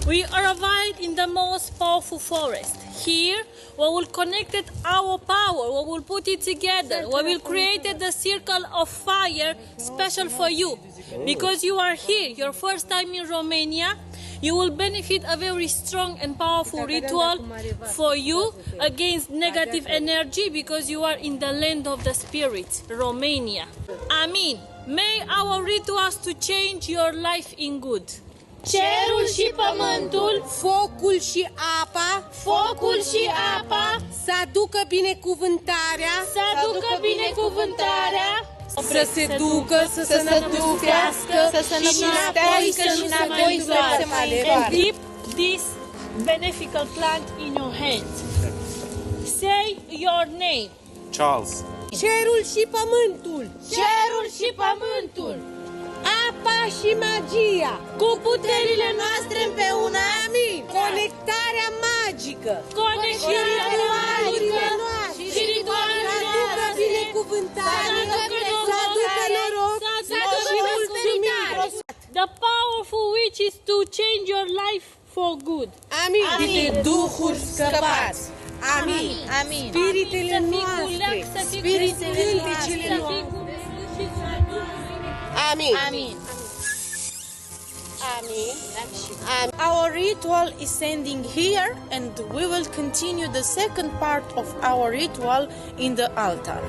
We arrived in the most powerful forest. Here, we will connect our power, we will put it together, we will create the circle of fire special for you. Because you are here, your first time in Romania, you will benefit a very strong and powerful ritual for you against negative energy because you are in the land of the spirit, Romania. Amin. May our rituals to change your life in good. Cerul și pământul, focul și apa, să aducă binecuvântarea, să se ducă, să se năpăstească și înapoi să mai and dip this beneficial plant in your hands. Say your name. Charles. Cerul și pământul, apa și magia, cu puterile noastre împreună, amin. Conectarea magică, și ritualele să aducă binecuvântare, să aducă noroc și mulțumire. The powerful witches to change your life for good. Amin. Duhuri scăpați. Amin. Spiritele noastre, cântecele noastre. Amin. Our ritual is ending here, and we will continue the second part of our ritual in the altar.